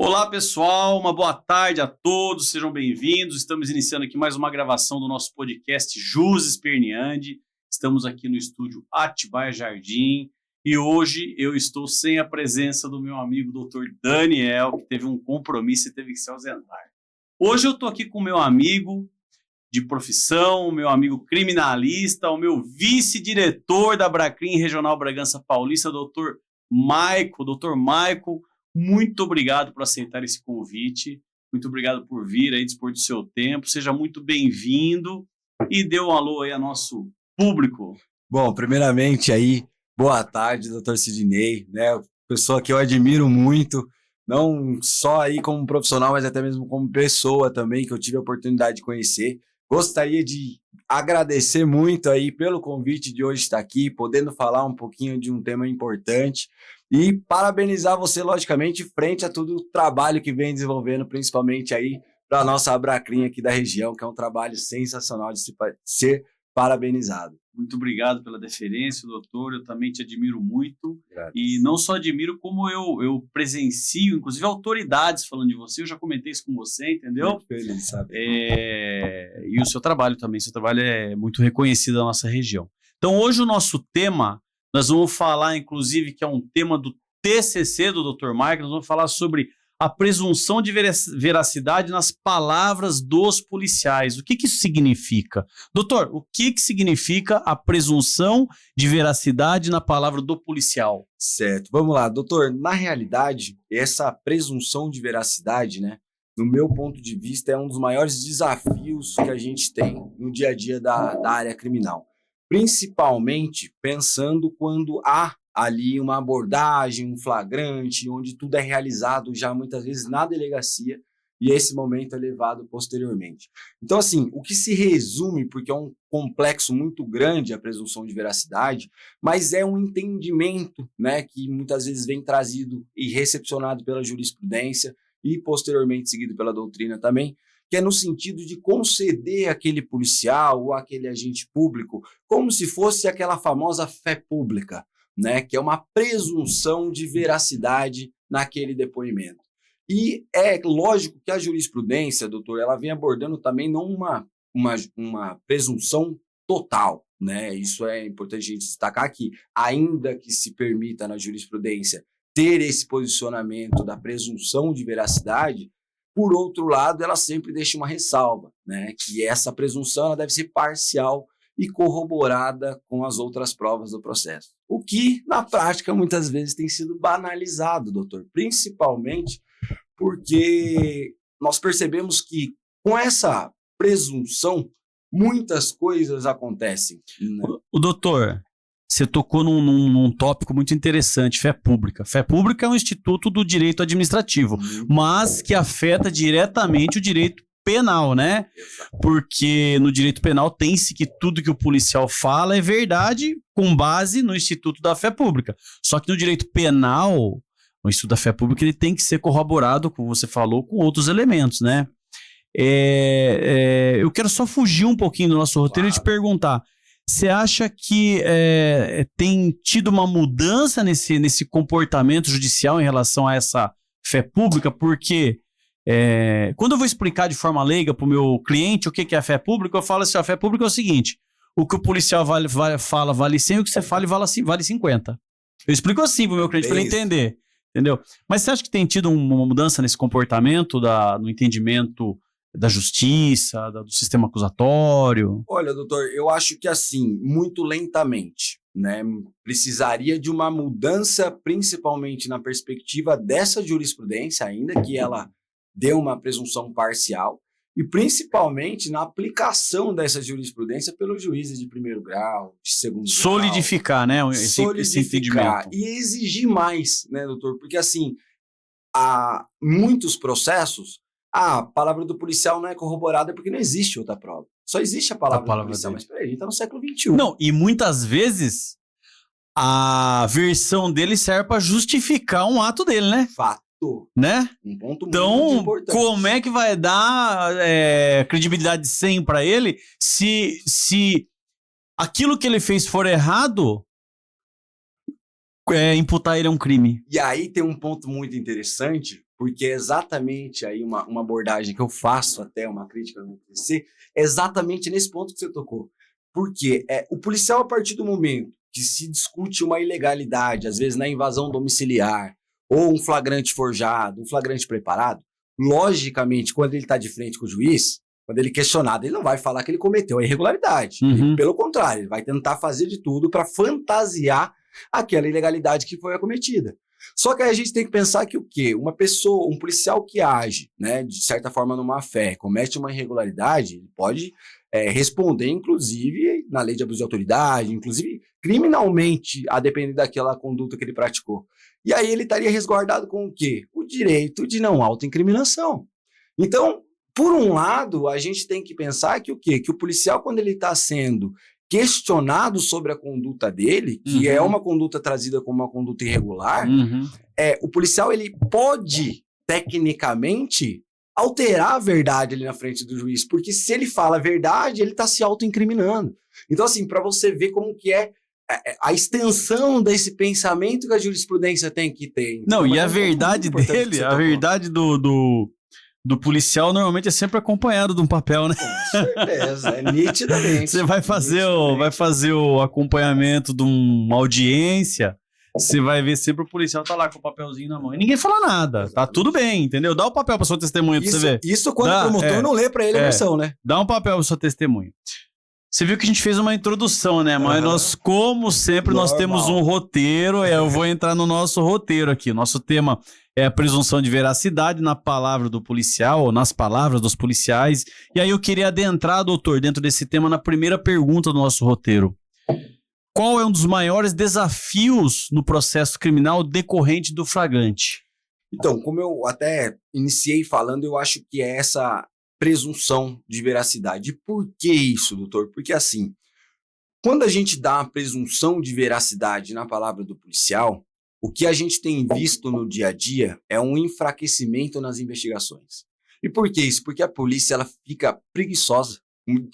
Olá, pessoal, uma boa tarde a todos, sejam bem-vindos. Estamos iniciando aqui mais uma gravação do nosso podcast Jus Esperneandi. Estamos aqui no estúdio Atibaia Jardim e hoje eu estou sem a presença do meu amigo Dr. Daniel, que teve um compromisso e teve que se ausentar. Hoje eu estou aqui com o meu amigo de profissão, o meu amigo criminalista, o meu vice-diretor da Bracrim Regional Bragança Paulista, Dr. Maico. Dr. Maico, muito obrigado por aceitar esse convite, muito obrigado por vir aí, dispor do seu tempo, seja muito bem-vindo e dê um alô aí ao nosso público. Bom, primeiramente aí, boa tarde, Dr. Sidney, né, pessoa que eu admiro muito, não só aí como profissional, mas até mesmo como pessoa também, que eu tive a oportunidade de conhecer. Gostaria de agradecer muito aí pelo convite de hoje estar aqui, podendo falar um pouquinho de um tema importante e parabenizar você, logicamente, frente a todo o trabalho que vem desenvolvendo, principalmente aí para a nossa Abracrim aqui da região, que é um trabalho sensacional de ser parabenizado. Muito obrigado pela deferência, doutor, eu também te admiro muito. Graças. E não só admiro, como eu presencio, inclusive autoridades falando de você, eu já comentei isso com você, entendeu? Muito feliz, sabe? E o seu trabalho também, seu trabalho é muito reconhecido na nossa região. Então hoje o nosso tema, nós vamos falar inclusive que é um tema do TCC do Dr. Maico, nós vamos falar sobre a presunção de veracidade nas palavras dos policiais. O que isso significa? Doutor, o que significa a presunção de veracidade na palavra do policial? Certo, vamos lá, doutor. Na realidade, essa presunção de veracidade, né, no meu ponto de vista, é um dos maiores desafios que a gente tem no dia a dia da área criminal. Principalmente pensando quando há ali uma abordagem, um flagrante, onde tudo é realizado já muitas vezes na delegacia e esse momento é levado posteriormente. Então, assim, o que se resume, porque é um complexo muito grande a presunção de veracidade, mas é um entendimento, né, que muitas vezes vem trazido e recepcionado pela jurisprudência e posteriormente seguido pela doutrina também, que é no sentido de conceder àquele policial ou àquele agente público como se fosse aquela famosa fé pública, né, que é uma presunção de veracidade naquele depoimento. E é lógico que a jurisprudência, doutor, ela vem abordando também não uma presunção total, né? Isso é importante a gente destacar aqui, ainda que se permita na jurisprudência ter esse posicionamento da presunção de veracidade, por outro lado, ela sempre deixa uma ressalva, né? Que essa presunção ela deve ser parcial e corroborada com as outras provas do processo. O que, na prática, muitas vezes tem sido banalizado, doutor, principalmente porque nós percebemos que com essa presunção, muitas coisas acontecem. Né? O doutor, você tocou num tópico muito interessante, fé pública. Fé pública é um instituto do direito administrativo, mas que afeta diretamente o direito penal, né? Exato. Porque no direito penal tem-se que tudo que o policial fala é verdade com base no Instituto da Fé Pública. Só que no direito penal, o Instituto da Fé Pública ele tem que ser corroborado, como você falou, com outros elementos, né? Eu quero só fugir um pouquinho do nosso roteiro e te perguntar, você acha que tem tido uma mudança nesse comportamento judicial em relação a essa fé pública? Porque quando eu vou explicar de forma leiga para o meu cliente o que é a fé pública, eu falo assim, a fé pública é o seguinte, o que o policial fala vale 100, o que você fala vale 50. Eu explico assim para o meu cliente, para ele entender, entendeu? Mas você acha que tem tido uma mudança nesse comportamento, no entendimento da justiça, do sistema acusatório? Olha, doutor, eu acho que assim, muito lentamente, né? Precisaria de uma mudança, principalmente na perspectiva dessa jurisprudência, ainda que ela deu uma presunção parcial, e principalmente na aplicação dessa jurisprudência pelos juízes de primeiro grau, de segundo grau. Solidificar, né? Esse entendimento. E exigir mais, né, doutor? Porque, assim, há muitos processos, a palavra do policial não é corroborada porque não existe outra prova. Só existe a palavra do policial, mas peraí, a gente está no século XXI. Não, e muitas vezes a versão dele serve para justificar um ato dele, né? Fato. Né? Um ponto então, muito importante. Como é que vai dar credibilidade 100 para ele se aquilo que ele fez for errado, imputar ele a um crime? E aí tem um ponto muito interessante, porque é exatamente aí uma abordagem que eu faço, até uma crítica no TCC, é exatamente nesse ponto que você tocou. Porque o policial, a partir do momento que se discute uma ilegalidade, às vezes na invasão domiciliar, ou um flagrante forjado, um flagrante preparado, logicamente, quando ele está de frente com o juiz, quando ele é questionado, ele não vai falar que ele cometeu a irregularidade. Ele, pelo contrário, ele vai tentar fazer de tudo para fantasiar aquela ilegalidade que foi acometida. Só que aí a gente tem que pensar que o quê? Uma pessoa, um policial que age, né, de certa forma numa má-fé, comete uma irregularidade, ele pode responder, inclusive, na lei de abuso de autoridade, inclusive criminalmente, a depender daquela conduta que ele praticou. E aí ele estaria resguardado com o quê? O direito de não autoincriminação. Então, por um lado, a gente tem que pensar que o quê? Que o policial, quando ele está sendo questionado sobre a conduta dele, que é uma conduta trazida como uma conduta irregular, o policial ele pode, tecnicamente, alterar a verdade ali na frente do juiz, porque se ele fala a verdade, ele está se autoincriminando. Então, assim, para você ver como que é a extensão desse pensamento que a jurisprudência tem que ter. Então, não, e a verdade dele, a verdade do policial normalmente é sempre acompanhado de um papel, né? Com certeza, nitidamente. Você vai fazer o acompanhamento de uma audiência, você vai ver sempre o policial tá lá com o papelzinho na mão. E ninguém fala nada, exatamente. Tá tudo bem, entendeu? Dá o papel pra sua testemunha pra você ver. Isso quando o promotor não lê pra ele a versão, né? Dá um papel pra sua testemunha. Você viu que a gente fez uma introdução, né? Mas nós, como sempre, nós temos um roteiro. Eu vou entrar no nosso roteiro aqui. Nosso tema é a presunção de veracidade na palavra do policial, ou nas palavras dos policiais. E aí eu queria adentrar, doutor, dentro desse tema, na primeira pergunta do nosso roteiro. Qual é um dos maiores desafios no processo criminal decorrente do flagrante? Então, como eu até iniciei falando, eu acho que é essa presunção de veracidade. E por que isso, doutor? Porque assim, quando a gente dá uma presunção de veracidade na palavra do policial, o que a gente tem visto no dia a dia é um enfraquecimento nas investigações. E por que isso? Porque a polícia ela fica preguiçosa,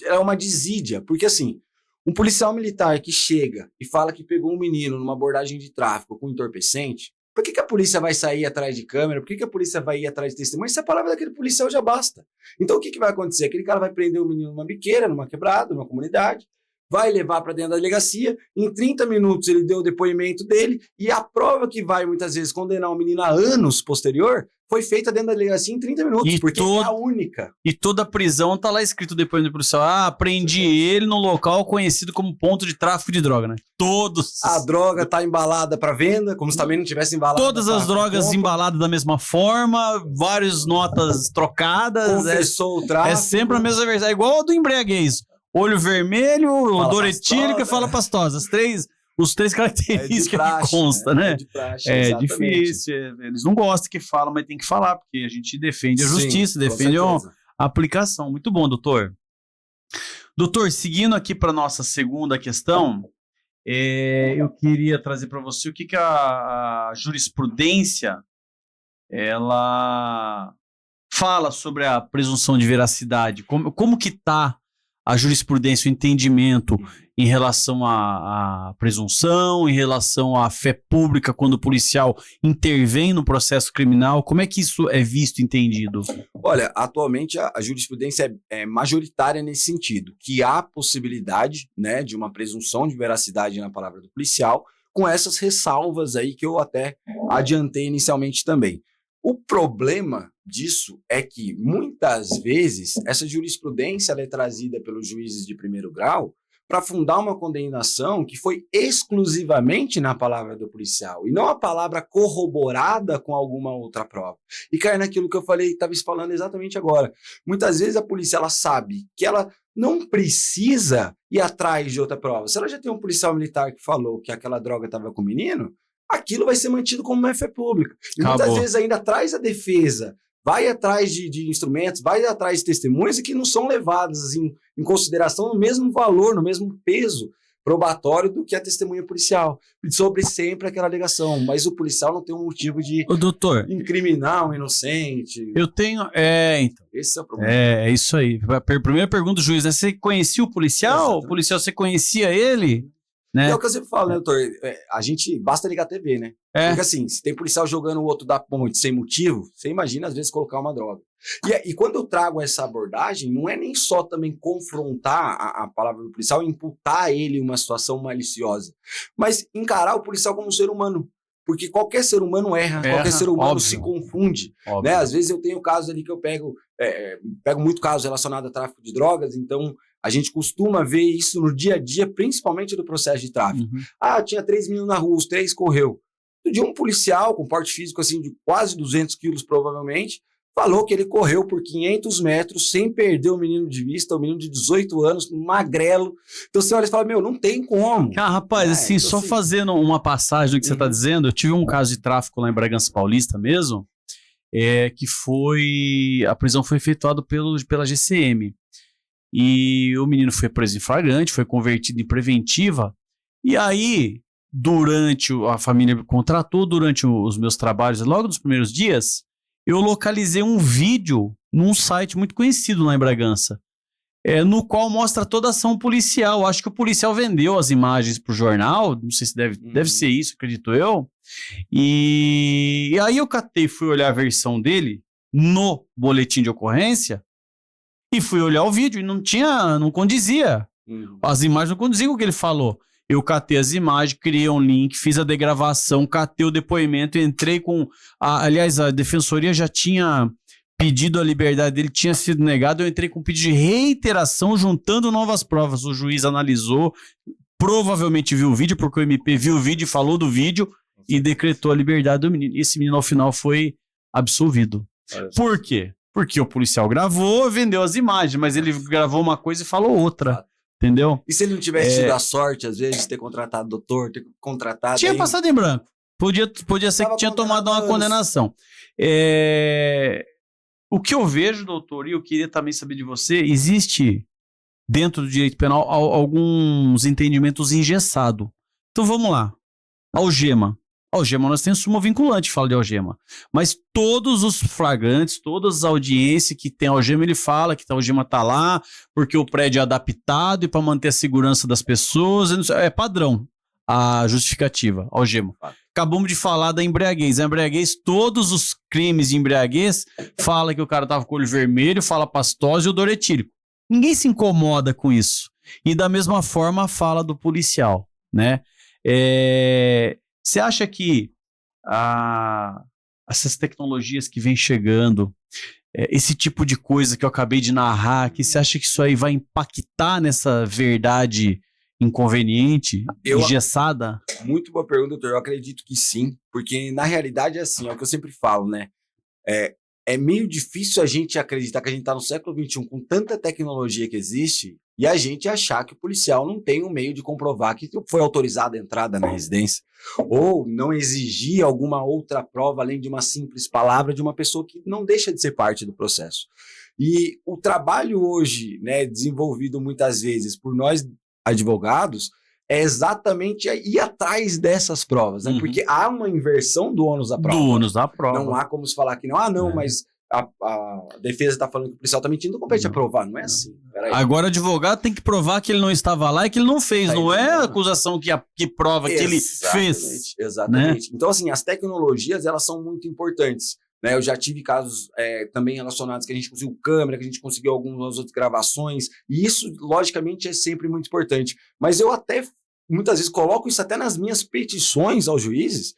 é uma desídia, porque assim, um policial militar que chega e fala que pegou um menino numa abordagem de tráfico com entorpecente, por que a polícia vai sair atrás de câmera? Por que a polícia vai ir atrás de testemunha? Se a palavra daquele policial já basta. Então o que vai acontecer? Aquele cara vai prender o menino numa biqueira, numa quebrada, numa comunidade, vai levar para dentro da delegacia, em 30 minutos ele deu o depoimento dele e a prova que vai muitas vezes condenar o menino a anos posterior foi feita dentro da delegacia em 30 minutos, porque é a única. E toda prisão tá lá escrito depois do policial, prendi ele no local conhecido como ponto de tráfico de droga, né? Todos. A droga tá embalada para venda, como se também não tivesse embalada. Todas as drogas embaladas da mesma forma, várias notas trocadas. Confessou o tráfico. É sempre a mesma versão, é igual a do embriaguez. Olho vermelho, odor etílico e fala pastosa. Os três características que consta, né? É difícil. Eles não gostam que fala, mas tem que falar, porque a gente defende a justiça, defende a aplicação. Muito bom, doutor. Doutor, seguindo aqui para nossa segunda questão, eu queria trazer para você o que a jurisprudência ela fala sobre a presunção de veracidade. Como que está a jurisprudência, o entendimento em relação à presunção, em relação à fé pública quando o policial intervém no processo criminal? Como é que isso é visto, entendido? Olha, atualmente a jurisprudência é majoritária nesse sentido, que há possibilidade, né, de uma presunção de veracidade na palavra do policial, com essas ressalvas aí que eu até adiantei inicialmente também. O problema disso é que, muitas vezes, essa jurisprudência ela é trazida pelos juízes de primeiro grau para fundar uma condenação que foi exclusivamente na palavra do policial, e não a palavra corroborada com alguma outra prova. E cai naquilo que eu falei, estava falando exatamente agora. Muitas vezes a polícia ela sabe que ela não precisa ir atrás de outra prova. Se ela já tem um policial militar que falou que aquela droga estava com o menino, aquilo vai ser mantido como uma fé pública. E muitas vezes ainda traz a defesa, vai atrás de instrumentos, vai atrás de testemunhas que não são levadas em consideração no mesmo valor, no mesmo peso probatório do que a testemunha policial, sobre sempre aquela alegação. Mas o policial não tem um motivo de incriminar um inocente. Eu tenho... então. Esse é o problema. É isso aí. A primeira pergunta do juiz, né? Você conhecia o policial? Exatamente. O policial, você conhecia ele? né? E é o que eu sempre falo, né, doutor? A gente, basta ligar a TV, né? Porque assim, se tem policial jogando o outro da ponte sem motivo, você imagina, às vezes, colocar uma droga. E quando eu trago essa abordagem, não é nem só também confrontar a palavra do policial e imputar a ele uma situação maliciosa, mas encarar o policial como um ser humano. Porque qualquer ser humano erra, qualquer ser humano se confunde. Né? Às vezes eu tenho casos ali que eu pego muito casos relacionados a tráfico de drogas, então a gente costuma ver isso no dia a dia, principalmente do processo de tráfico. Tinha 3 meninos na rua, os 3 correu. De um policial com porte físico assim, de quase 200 quilos provavelmente, falou que ele correu por 500 metros sem perder o menino de vista, o menino de 18 anos, magrelo. Então você olha e fala, não tem como. Rapaz, assim, então, só fazendo uma passagem do que você está dizendo, eu tive um caso de tráfico lá em Bragança Paulista mesmo, que a prisão foi efetuada pela GCM. E o menino foi preso em flagrante, foi convertido em preventiva, e aí, a família me contratou, durante os meus trabalhos, logo nos primeiros dias, eu localizei um vídeo num site muito conhecido lá em Bragança, no qual mostra toda a ação policial. Acho que o policial vendeu as imagens para o jornal, não sei se deve ser isso, acredito eu. E aí eu fui olhar a versão dele no boletim de ocorrência e fui olhar o vídeo e não condizia. As imagens não condiziam com o que ele falou. Eu catei as imagens, criei um link, fiz a degravação, catei o depoimento, entrei com... aliás, a defensoria já tinha pedido a liberdade dele, tinha sido negado, eu entrei com pedido de reiteração, juntando novas provas. O juiz analisou, provavelmente viu o vídeo, porque o MP viu o vídeo e falou do vídeo e decretou a liberdade do menino. Esse menino, ao final, foi absolvido. Por quê? Porque o policial gravou, vendeu as imagens, mas ele gravou uma coisa e falou outra. Entendeu? E se ele não tivesse tido a sorte, às vezes, de ter contratado doutor, ter contratado... Tinha passado em branco. Podia ser que tinha tomado uma condenação. O que eu vejo, doutor, e eu queria também saber de você, existe, dentro do direito penal, alguns entendimentos engessados. Então, vamos lá. Algema. Algema, nós temos súmula vinculante, fala de algema. Mas todos os flagrantes, todas as audiências que tem algema, ele fala que a algema está lá porque o prédio é adaptado e para manter a segurança das pessoas. É padrão a justificativa, algema. Acabamos de falar da embriaguez. A embriaguez, todos os crimes de embriaguez, fala que o cara estava com o olho vermelho, fala pastose e odor etílico. Ninguém se incomoda com isso. E da mesma forma fala do policial, né? Você acha que essas tecnologias que vêm chegando, esse tipo de coisa que eu acabei de narrar, que você acha que isso aí vai impactar nessa verdade inconveniente, engessada? Muito boa pergunta, doutor. Eu acredito que sim, porque na realidade é assim, é o que eu sempre falo, né? É meio difícil a gente acreditar que a gente está no século XXI com tanta tecnologia que existe e a gente achar que o policial não tem um meio de comprovar que foi autorizada a entrada na residência ou não exigir alguma outra prova além de uma simples palavra de uma pessoa que não deixa de ser parte do processo. E o trabalho hoje, né, desenvolvido muitas vezes por nós advogados, é exatamente ir atrás dessas provas, né? Porque há uma inversão do ônus da prova. Do ônus da prova. Não há como se falar que não, mas a defesa está falando que o policial está mentindo, não compete a provar, não é assim. Agora o advogado tem que provar que ele não estava lá e que ele não fez, não é a acusação que prova que ele fez. Exatamente. Né? Então, assim, as tecnologias, elas são muito importantes. Né? Eu já tive casos também relacionados que a gente conseguiu câmera, que a gente conseguiu algumas outras gravações, e isso, logicamente, é sempre muito importante. Mas eu até, muitas vezes, coloco isso até nas minhas petições aos juízes,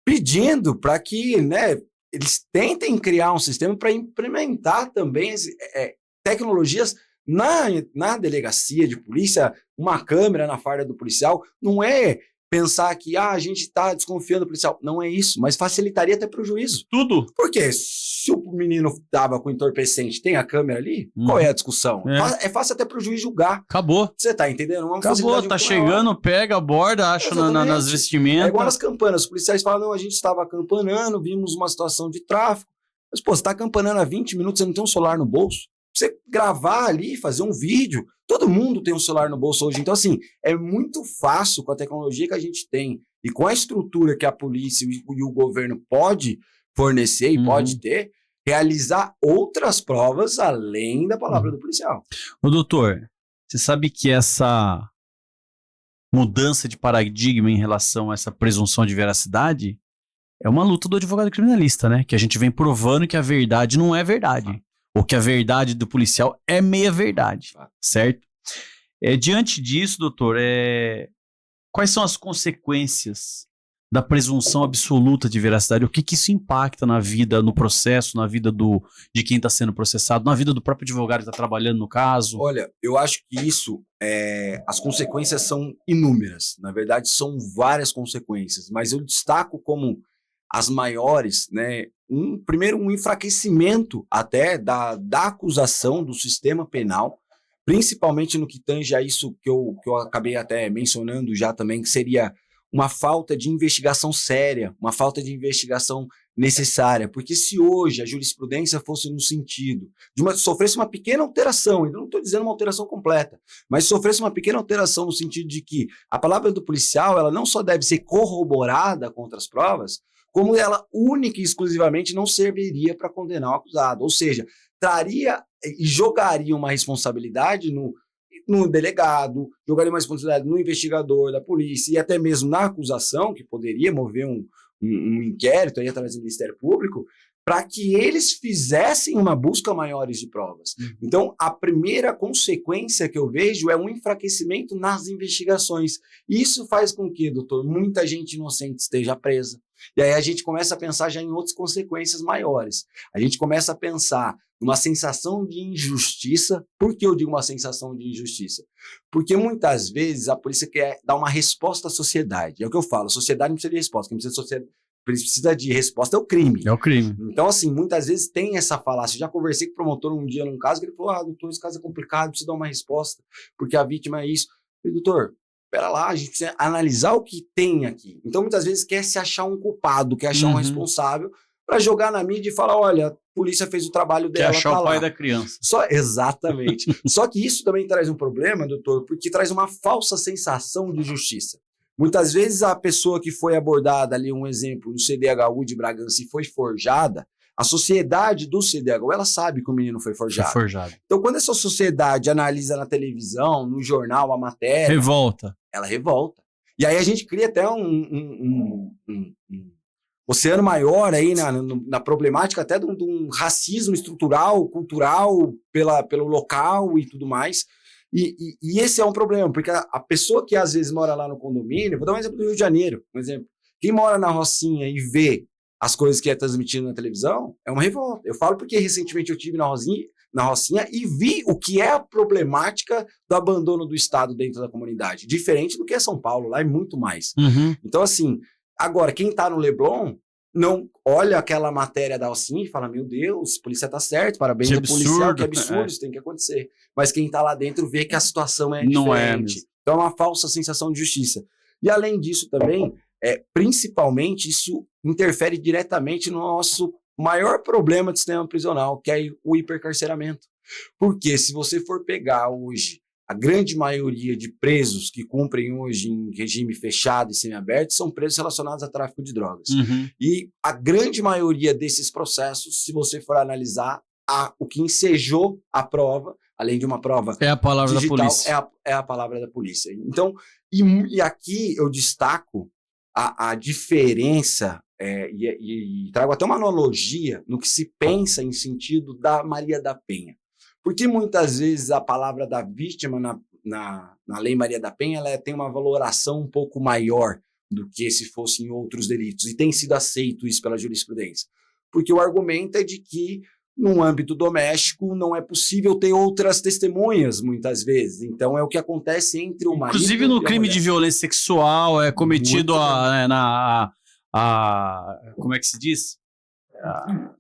pedindo para que, né, eles tentem criar um sistema para implementar também tecnologias na delegacia de polícia, uma câmera na farda do policial. Não é pensar que a gente está desconfiando do policial. Não é isso, mas facilitaria até para o juízo. Tudo. Porque se o menino estava com entorpecente, tem a câmera ali, qual é a discussão? É fácil até para o juiz julgar. Acabou. Você tá entendendo? Acabou, tá chegando, pega, aborda, acha nas vestimentas. É igual nas campanas. Os policiais falam, não, a gente estava acampanando, vimos uma situação de tráfico. Mas, pô, você tá acampanando há 20 minutos, você não tem um celular no bolso? Você gravar ali, fazer um vídeo, todo mundo tem um celular no bolso hoje. Então, assim, é muito fácil com a tecnologia que a gente tem e com a estrutura que a polícia e o governo pode fornecer e pode ter, realizar outras provas além da palavra do policial. Ô, doutor, você sabe que essa mudança de paradigma em relação a essa presunção de veracidade é uma luta do advogado criminalista, né? Que a gente vem provando que a verdade não é verdade. Ou que a verdade do policial é meia verdade, certo? Diante disso, doutor, quais são as consequências da presunção absoluta de veracidade? O que isso impacta na vida, no processo, na vida de quem está sendo processado, na vida do próprio advogado que está trabalhando no caso? Olha, eu acho que as consequências são inúmeras. Na verdade, são várias consequências, mas eu destaco como as maiores, né? Primeiro, um enfraquecimento até da acusação do sistema penal, principalmente no que tange a isso que eu acabei até mencionando já também, que seria uma falta de investigação séria, uma falta de investigação necessária. Porque se hoje a jurisprudência fosse no sentido de sofresse uma pequena alteração, ainda não estou dizendo uma alteração completa, mas sofresse uma pequena alteração no sentido de que a palavra do policial ela não só deve ser corroborada contra as provas, como ela única e exclusivamente não serviria para condenar o acusado. Ou seja, traria e jogaria uma responsabilidade no delegado, jogaria uma responsabilidade no investigador da polícia e até mesmo na acusação, que poderia mover um inquérito aí através do Ministério Público, para que eles fizessem uma busca maiores de provas. Então, a primeira consequência que eu vejo é um enfraquecimento nas investigações. Isso faz com que, doutor, muita gente inocente esteja presa. E aí a gente começa a pensar já em outras consequências maiores. A gente começa a pensar numa sensação de injustiça. Por que eu digo uma sensação de injustiça? Porque muitas vezes a polícia quer dar uma resposta à sociedade. É o que eu falo, a sociedade não precisa de resposta. Quem precisa de resposta é o crime. É o crime. Então, assim, muitas vezes tem essa falácia. Eu já conversei com o promotor um dia num caso que ele falou, doutor, esse caso é complicado, precisa dar uma resposta, porque a vítima é isso. Eu falei, doutor, pera lá, a gente precisa analisar o que tem aqui. Então, muitas vezes quer se achar um culpado, quer achar um responsável, para jogar na mídia e falar, olha, a polícia fez o trabalho dela, quer achar o pai da criança. Exatamente. Só que isso também traz um problema, doutor, porque traz uma falsa sensação de justiça. Muitas vezes a pessoa que foi abordada ali, um exemplo, no CDHU de Bragança e foi forjada, a sociedade do CDHU, ela sabe que o menino foi forjado. Então, quando essa sociedade analisa na televisão, no jornal, a matéria... Ela revolta. E aí a gente cria até um oceano maior aí na problemática até de um racismo estrutural, cultural, pelo local e tudo mais. E esse é um problema, porque a pessoa que às vezes mora lá no condomínio, vou dar um exemplo do Rio de Janeiro, um exemplo. Quem mora na Rocinha e vê as coisas que é transmitido na televisão, é uma revolta. Eu falo porque recentemente eu estive na Rocinha e vi o que é a problemática do abandono do Estado dentro da comunidade. Diferente do que é São Paulo, lá é muito mais. Então, assim, agora, quem está no Leblon não olha aquela matéria da Rocinha e fala, meu Deus, a polícia tá certo, parabéns ao policial, que absurdo, isso tem que acontecer. Mas quem tá lá dentro vê que a situação é diferente. Então é uma falsa sensação de justiça. E além disso também, principalmente, isso interfere diretamente no nosso maior problema do sistema prisional, que é o hipercarceramento. Porque se você for pegar hoje a grande maioria de presos que cumprem hoje em regime fechado e semiaberto são presos relacionados a tráfico de drogas. E a grande maioria desses processos, se você for analisar, o que ensejou a prova, além de uma prova é a palavra digital, da polícia. É a palavra da polícia. Então, e aqui eu destaco a diferença e trago até uma analogia no que se pensa em sentido da Maria da Penha. Porque muitas vezes a palavra da vítima na Lei Maria da Penha ela tem uma valoração um pouco maior do que se fosse em outros delitos. E tem sido aceito isso pela jurisprudência. Porque o argumento é de que no âmbito doméstico não é possível ter outras testemunhas, muitas vezes. Então é o que acontece entre o marido inclusive no crime de violência sexual é cometido como é que se diz?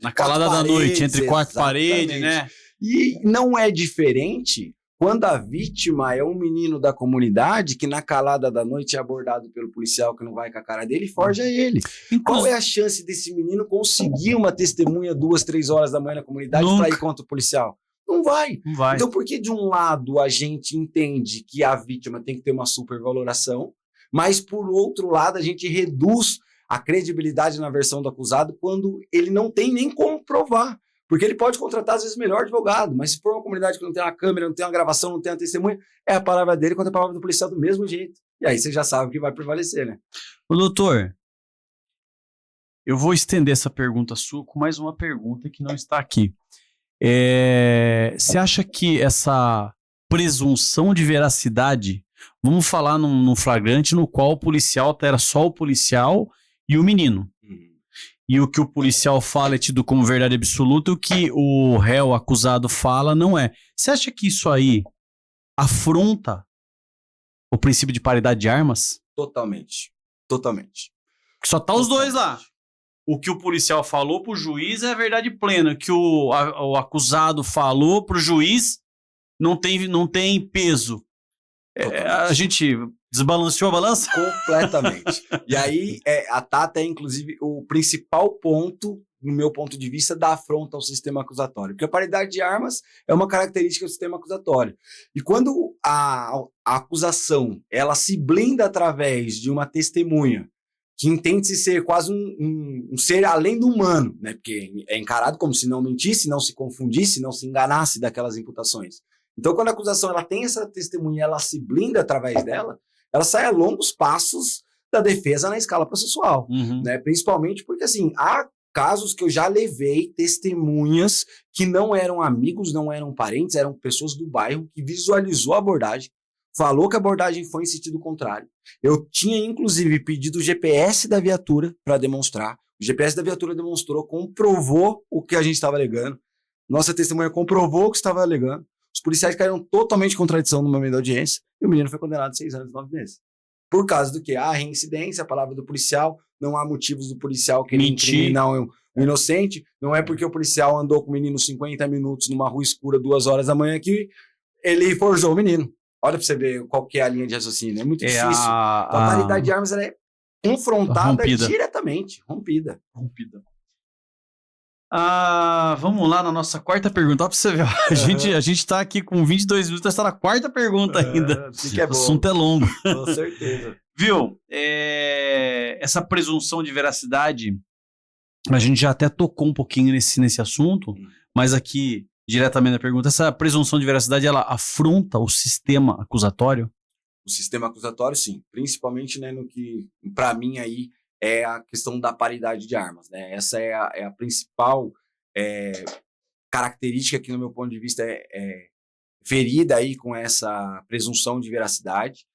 Na calada da noite, entre quatro paredes, né? E não é diferente quando a vítima é um menino da comunidade que na calada da noite é abordado pelo policial que não vai com a cara dele e forja ele. Qual é a chance desse menino conseguir uma testemunha 2, 3 horas da manhã na comunidade para ir contra o policial? Não vai. Então, por que de um lado a gente entende que a vítima tem que ter uma supervaloração, mas por outro lado a gente reduz a credibilidade na versão do acusado quando ele não tem nem como provar? Porque ele pode contratar, às vezes, o melhor advogado, mas se for uma comunidade que não tem uma câmera, não tem uma gravação, não tem uma testemunha, é a palavra dele contra a palavra do policial do mesmo jeito. E aí você já sabe o que vai prevalecer, né? Ô, doutor, eu vou estender essa pergunta sua com mais uma pergunta que não está aqui. Você acha que essa presunção de veracidade, vamos falar num flagrante no qual o policial era só o policial e o menino, e o que o policial fala é tido como verdade absoluta, e o que o réu acusado fala não é. Você acha que isso aí afronta o princípio de paridade de armas? Totalmente. Só tá os dois lá. O que o policial falou pro juiz é a verdade plena. O que o acusado falou pro juiz não tem peso. A gente desbalanceou a balança? Completamente. E aí, a Tata é, inclusive, o principal ponto, no meu ponto de vista, da afronta ao sistema acusatório. Porque a paridade de armas é uma característica do sistema acusatório. E quando a acusação ela se blinda através de uma testemunha que entende-se ser quase um ser além do humano, né? Porque é encarado como se não mentisse, não se confundisse, não se enganasse daquelas imputações. Então, quando a acusação ela tem essa testemunha, ela se blinda através dela, ela sai a longos passos da defesa na escala processual, né? Principalmente porque, assim, há casos que eu já levei testemunhas que não eram amigos, não eram parentes, eram pessoas do bairro que visualizou a abordagem, falou que a abordagem foi em sentido contrário. Eu tinha, inclusive, pedido o GPS da viatura para demonstrar. O GPS da viatura demonstrou, comprovou o que a gente estava alegando. Nossa testemunha comprovou o que estava alegando. Os policiais caíram totalmente em contradição no momento da audiência e o menino foi condenado a 6 anos e 9 meses. Por causa do que? A reincidência, a palavra do policial, não há motivos do policial querer incriminar o inocente, não é porque o policial andou com o menino 50 minutos numa rua escura 2 horas da manhã que ele forjou o menino. Olha pra você ver qual que é a linha de raciocínio. É muito difícil. Então, a paridade de armas ela é confrontada diretamente. Rompida. Vamos lá na nossa quarta pergunta. Ó, pra você ver, a gente tá aqui com 22 minutos, está na quarta pergunta ainda. Que é bom. O assunto é longo. Com certeza. Viu? Essa presunção de veracidade, a gente já até tocou um pouquinho nesse assunto, mas aqui, diretamente na pergunta, essa presunção de veracidade, ela afronta o sistema acusatório? O sistema acusatório, sim. Principalmente, né, no que, para mim, aí, é a questão da paridade de armas, né? Essa é a principal característica que, no meu ponto de vista, é ferida aí com essa presunção de veracidade.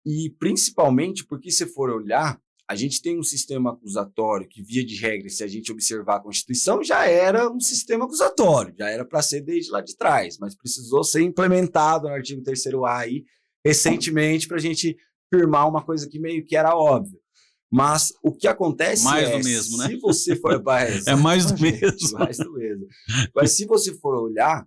E, principalmente, porque, se for olhar, a gente tem um sistema acusatório que, via de regra, se a gente observar a Constituição, já era um sistema acusatório, já era para ser desde lá de trás, mas precisou ser implementado no artigo 3º-A aí, recentemente, para a gente firmar uma coisa que meio que era óbvia. Mas o que acontece do mesmo, né? Se você for... É mais do mesmo. Mais do mesmo. Mas se você for olhar,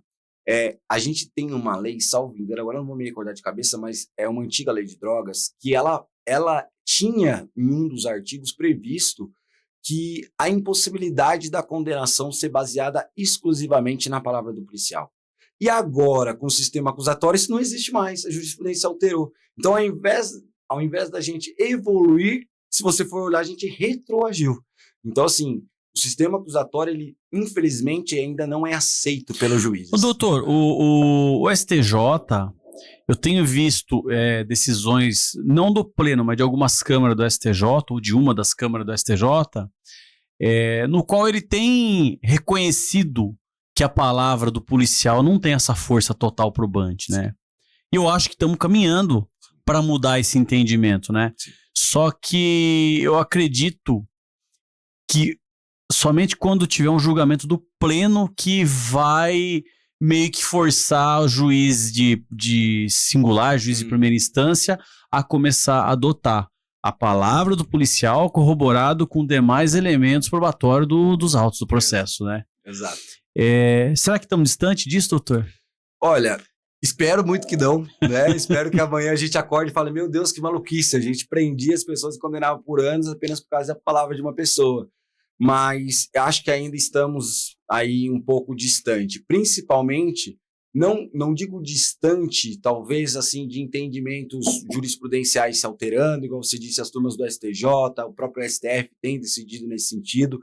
a gente tem uma lei, salvo engano, agora não vou me recordar de cabeça, mas é uma antiga lei de drogas, que ela tinha, em um dos artigos, previsto que a impossibilidade da condenação ser baseada exclusivamente na palavra do policial. E agora, com o sistema acusatório, isso não existe mais, a jurisprudência alterou. Então, ao invés da gente evoluir, se você for olhar, a gente retroagiu. Então, assim, o sistema acusatório, ele, infelizmente, ainda não é aceito pelos juízes. Doutor, o STJ, eu tenho visto decisões, não do pleno, mas de algumas câmaras do STJ, ou de uma das câmaras do STJ, no qual ele tem reconhecido que a palavra do policial não tem essa força total probante, né? E eu acho que estamos caminhando para mudar esse entendimento, né? Sim. Só que eu acredito que somente quando tiver um julgamento do pleno que vai meio que forçar o juiz de singular, juiz de primeira instância, a começar a adotar a palavra do policial corroborado com demais elementos probatórios dos autos do processo, né? Exato. Será que estamos distante disso, doutor? Olha, espero muito que não, né? Espero que amanhã a gente acorde e fale, meu Deus, que maluquice, a gente prendia as pessoas e condenava por anos apenas por causa da palavra de uma pessoa. Mas acho que ainda estamos aí um pouco distante, principalmente, não digo distante, talvez assim, de entendimentos jurisprudenciais se alterando, igual você disse, as turmas do STJ, o próprio STF tem decidido nesse sentido,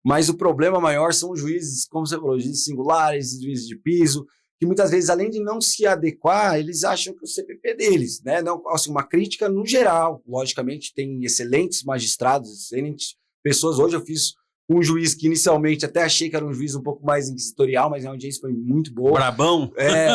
mas o problema maior são os juízes, como você falou, juízes singulares, juízes de piso, que muitas vezes, além de não se adequar, eles acham que o CPP é deles, né? Não, assim, uma crítica no geral. Logicamente, tem excelentes magistrados, excelentes pessoas. Hoje eu fiz um juiz que inicialmente até achei que era um juiz um pouco mais inquisitorial, mas a audiência foi muito boa. Brabão?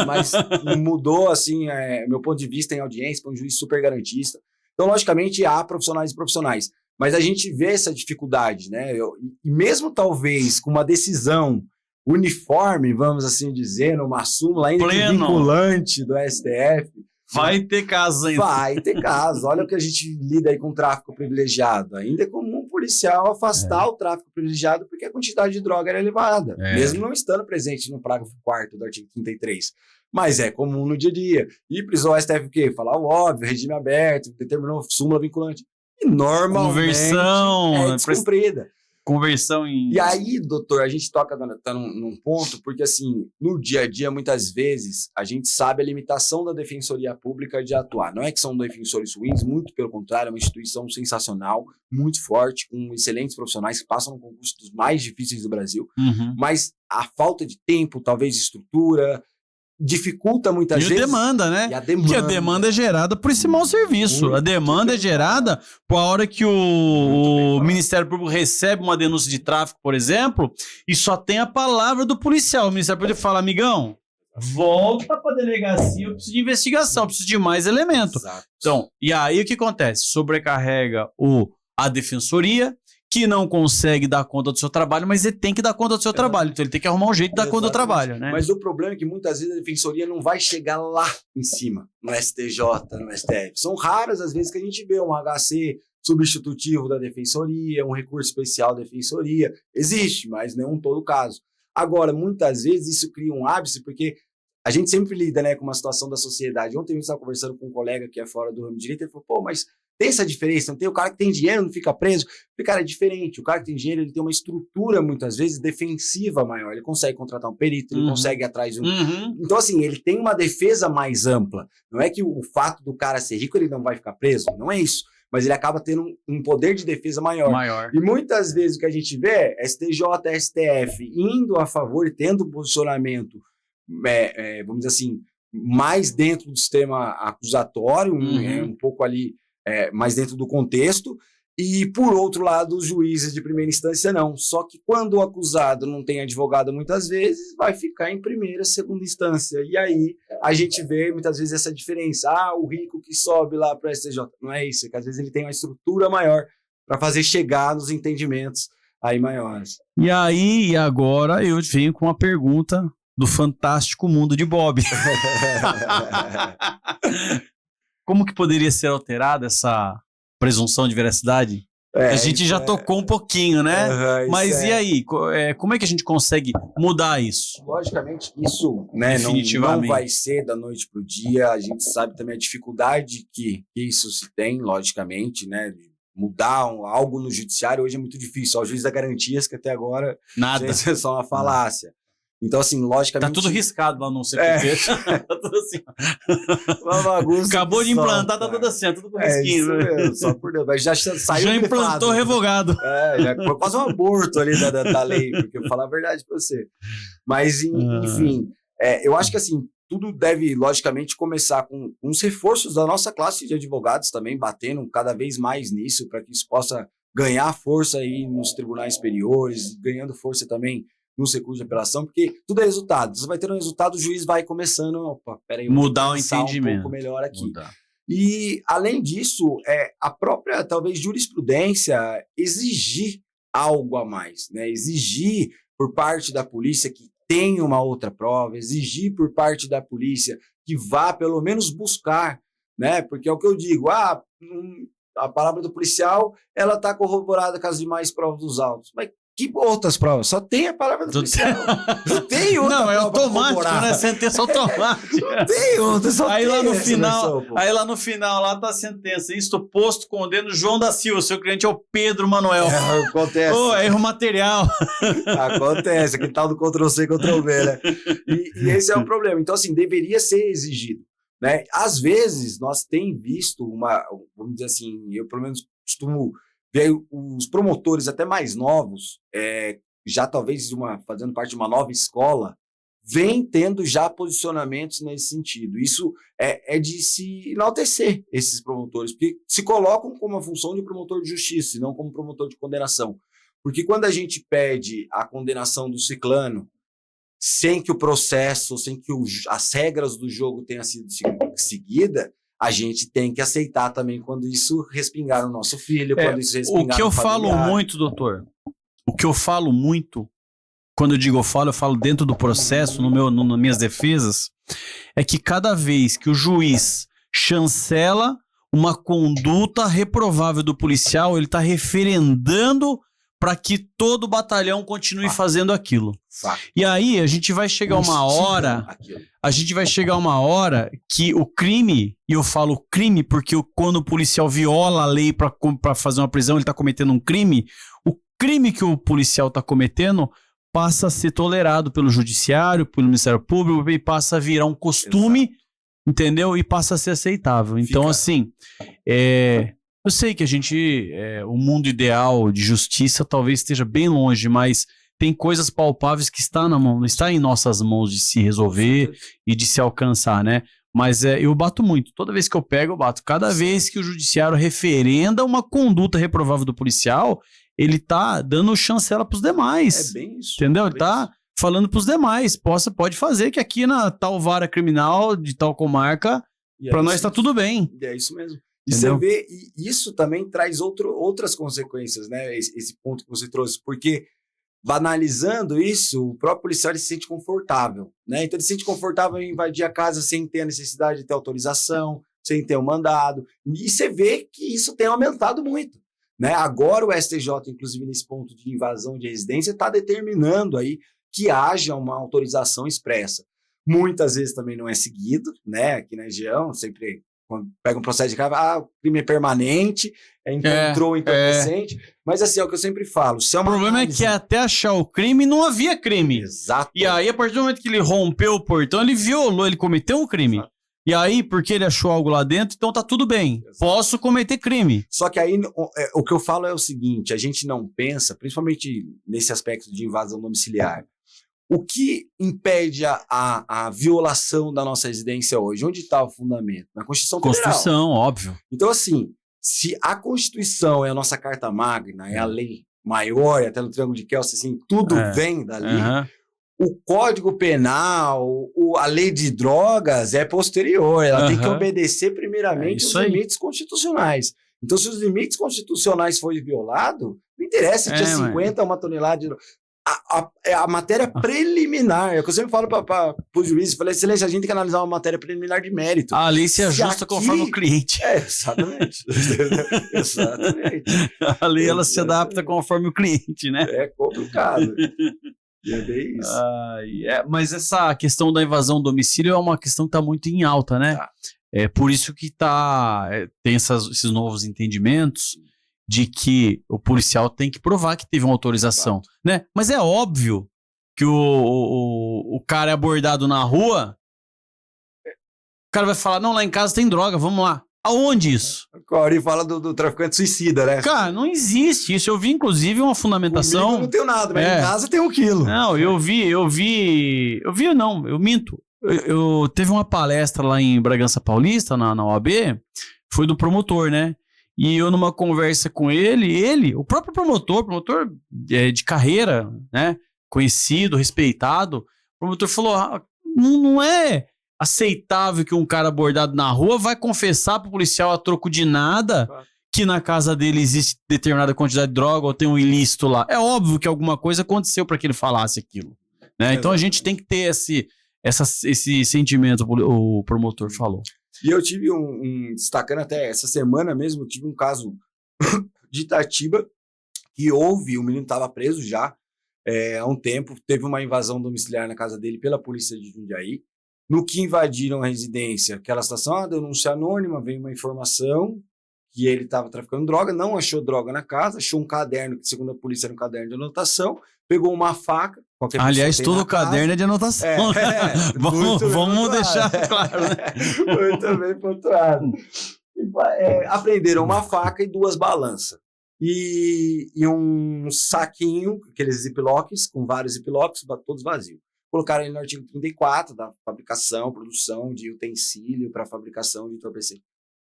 Mas mudou, assim, meu ponto de vista em audiência, foi um juiz super garantista. Então, logicamente, há profissionais e profissionais. Mas a gente vê essa dificuldade, né? E mesmo talvez com uma decisão uniforme, vamos assim dizer, numa súmula ainda vinculante do STF, vai ter casos ainda. Vai ter casos. Olha o que a gente lida aí com tráfico privilegiado. Ainda é comum um policial afastar o tráfico privilegiado porque a quantidade de droga era elevada, mesmo não estando presente no parágrafo 4º do artigo 33. Mas é comum no dia a dia. E precisou o STF o quê? Falar o óbvio, regime aberto, determinou súmula vinculante. E normalmente é descumprida. Conversão em... E aí, doutor, a gente toca num ponto, porque assim, no dia a dia, muitas vezes, a gente sabe a limitação da Defensoria Pública de atuar. Não é que são defensores ruins, muito pelo contrário, é uma instituição sensacional, muito forte, com excelentes profissionais que passam no concurso dos mais difíceis do Brasil, mas a falta de tempo, talvez de estrutura, dificulta muitas vezes. E a demanda, né? Porque a demanda é gerada por esse mau serviço. A demanda é gerada por a hora que o Ministério Público recebe uma denúncia de tráfico, por exemplo, e só tem a palavra do policial. O Ministério Público fala, amigão, volta para a delegacia, eu preciso de investigação, eu preciso de mais elemento. Exato. Então, e aí o que acontece? Sobrecarrega a defensoria, que não consegue dar conta do seu trabalho, mas ele tem que dar conta do seu trabalho. Então ele tem que arrumar um jeito de dar conta do trabalho, né? Mas o problema é que muitas vezes a defensoria não vai chegar lá em cima, no STJ, no STF. São raras as vezes que a gente vê um HC substitutivo da defensoria, um recurso especial da defensoria. Existe, mas não em todo caso. Agora, muitas vezes isso cria um ápice, porque a gente sempre lida, né, com uma situação da sociedade. Ontem a gente estava conversando com um colega que é fora do ramo de direito, ele falou, pô, mas tem essa diferença, não tem? O cara que tem dinheiro não fica preso? Porque, cara, é diferente. O cara que tem dinheiro, ele tem uma estrutura, muitas vezes, defensiva maior. Ele consegue contratar um perito, ele consegue ir atrás de um... Então, assim, ele tem uma defesa mais ampla. Não é que o fato do cara ser rico, ele não vai ficar preso. Não é isso. Mas ele acaba tendo um poder de defesa maior. E muitas vezes o que a gente vê é STJ, STF indo a favor e tendo um posicionamento, vamos dizer assim, mais dentro do sistema acusatório, um pouco ali mais dentro do contexto, e por outro lado os juízes de primeira instância não, só que quando o acusado não tem advogado muitas vezes, vai ficar em primeira, segunda instância, e aí a gente vê muitas vezes essa diferença, o rico que sobe lá para o STJ, não é isso, é que às vezes ele tem uma estrutura maior para fazer chegar nos entendimentos aí maiores. E aí, e agora eu venho com uma pergunta do fantástico mundo de Bob. Como que poderia ser alterada essa presunção de veracidade? A gente já tocou um pouquinho, né? Mas e aí? Como é que a gente consegue mudar isso? Logicamente, isso, né, não vai ser da noite para o dia. A gente sabe também a dificuldade que isso se tem, logicamente, né? De mudar algo no judiciário hoje é muito difícil. O juiz da garantias que até agora nada, é só uma falácia. Então, assim, logicamente... Tá tudo riscado lá no CPP. Tá tudo assim. Uma bagunça. Acabou de implantar, tá tudo assim, tudo com risquinho. Mesmo, só por Deus. Mas já saiu. Já implantou revogado. Já foi quase um aborto ali da lei, porque eu vou falar a verdade pra você. Mas, enfim, eu acho que, assim, tudo deve, logicamente, começar com uns reforços da nossa classe de advogados também, batendo cada vez mais nisso, para que isso possa ganhar força aí nos tribunais superiores, ganhando força também nos recursos de apelação, porque tudo é resultado. Você vai ter um resultado, o juiz vai começando, peraí, mudar o entendimento. Um pouco melhor aqui. E, além disso, a própria, talvez, jurisprudência exigir algo a mais, né? Exigir por parte da polícia que tenha uma outra prova, exigir por parte da polícia que vá, pelo menos, buscar, né? Porque é o que eu digo, a palavra do policial, ela está corroborada com as demais provas dos autos. Mas que outras provas? Só tem a palavra do policial. Não tem outra prova. Não, é automático, né? Sentença automática. Não tem outra, só aí tem lá no essa final, versão, aí lá no final, lá tá a sentença. Isto posto, condeno João da Silva. Seu cliente é o Pedro Manuel. Acontece. Erro material. Acontece, aquele tal do Ctrl-C, Ctrl-V, né? E esse é o problema. Então, assim, deveria ser exigido, né? Às vezes, nós temos visto vamos dizer assim, eu pelo menos costumo ver os promotores até mais novos, já talvez fazendo parte de uma nova escola, vem tendo já posicionamentos nesse sentido. Isso é de se enaltecer esses promotores, porque se colocam como a função de promotor de justiça, e não como promotor de condenação. Porque quando a gente pede a condenação do ciclano, sem que o processo, sem que as regras do jogo tenham sido seguidas, a gente tem que aceitar também quando isso respingar no nosso filho, quando isso respingar no familiar. O que eu falo muito, doutor, o que eu falo muito, quando eu falo dentro do processo, nas minhas defesas, é que cada vez que o juiz chancela uma conduta reprovável do policial, ele está referendando para que todo o batalhão continue fazendo aquilo. E aí a gente vai chegar uma hora que o crime, e eu falo crime porque quando o policial viola a lei para fazer uma prisão, ele está cometendo um crime, o crime que o policial está cometendo passa a ser tolerado pelo judiciário, pelo Ministério Público, e passa a virar um costume, entendeu? E passa a ser aceitável. Então, assim, eu sei que o mundo ideal de justiça talvez esteja bem longe, mas tem coisas palpáveis que está em nossas mãos de se resolver e de se alcançar, né? Mas eu bato muito. Toda vez que eu pego, eu bato. Cada vez que o judiciário referenda uma conduta reprovável do policial, ele tá dando chancela pros demais. É bem isso. Entendeu? Ele tá falando pros demais. Pode fazer que aqui na tal vara criminal de tal comarca, para nós tá tudo bem. É isso mesmo. E você vê, e isso também traz outras consequências, né? Esse ponto que você trouxe, porque banalizando isso, o próprio policial ele se sente confortável, né? Então ele se sente confortável em invadir a casa sem ter a necessidade de ter autorização, sem ter um mandado. E você vê que isso tem aumentado muito, né? Agora o STJ, inclusive nesse ponto de invasão de residência, está determinando aí que haja uma autorização expressa. Muitas vezes também não é seguido, né? Aqui na região, sempre quando pega um processo de crime, o crime é permanente, encontrou entorpecente. Mas assim, é o que eu sempre falo. O problema é que até achar o crime, não havia crime. Exato. E aí, a partir do momento que ele rompeu o portão, ele violou, ele cometeu um crime. Exato. E aí, porque ele achou algo lá dentro, então tá tudo bem. Exato. Posso cometer crime. Só que aí, o que eu falo é o seguinte, a gente não pensa, principalmente nesse aspecto de invasão domiciliar, o que impede a violação da nossa residência hoje? Onde está o fundamento? Na Constituição Federal. Constituição, óbvio. Então, assim, se a Constituição é a nossa carta magna, é a lei maior, até no Triângulo de Kelsen, assim, tudo vem dali, o Código Penal, a lei de drogas é posterior, ela tem que obedecer primeiramente os limites constitucionais. Então, se os limites constitucionais forem violados, não interessa se tinha 50 ou uma tonelada de droga. A matéria preliminar, é o que eu sempre falo para os juízes, falei, excelência, a gente tem que analisar uma matéria preliminar de mérito. A lei se ajusta conforme o cliente. Exatamente. Exatamente. A lei ela se adapta conforme o cliente, né? É complicado. E é bem isso. Mas essa questão da invasão do domicílio é uma questão que está muito em alta, né? É por isso que tem esses novos entendimentos de que o policial tem que provar que teve uma autorização, né? Mas é óbvio que o cara é abordado na rua, o cara vai falar, não, lá em casa tem droga, vamos lá. Aonde isso? O Auri fala do traficante suicida, né? Cara, não existe isso. Eu vi, inclusive, uma fundamentação... Comigo não tenho nada, mas em casa tem 1 quilo. Não, eu minto. Teve uma palestra lá em Bragança Paulista, na OAB, foi do promotor, né? E eu, numa conversa com ele, o próprio promotor de carreira, né? Conhecido, respeitado, o promotor falou, não é aceitável que um cara abordado na rua vai confessar pro policial a troco de nada que na casa dele existe determinada quantidade de droga ou tem um ilícito lá. É óbvio que alguma coisa aconteceu para que ele falasse aquilo, né? Então a gente tem que ter esse sentimento, o promotor falou. E eu tive destacando até essa semana mesmo, eu tive um caso de Itatiba que o menino estava preso já há um tempo, teve uma invasão domiciliar na casa dele pela polícia de Jundiaí. No que invadiram a residência, aquela situação, denúncia anônima, veio uma informação que ele estava traficando droga, não achou droga na casa, achou um caderno, que segundo a polícia era um caderno de anotação, pegou uma faca. Aliás, todo caderno é de anotação. Vamos deixar claro, né? Muito bem pontuado. Apreenderam uma faca e 2 balanças. E um saquinho, aqueles ziplocs, com vários ziplocs, todos vazios. colocaram ele no artigo 34 da fabricação, produção de utensílio para fabricação de entorpecente.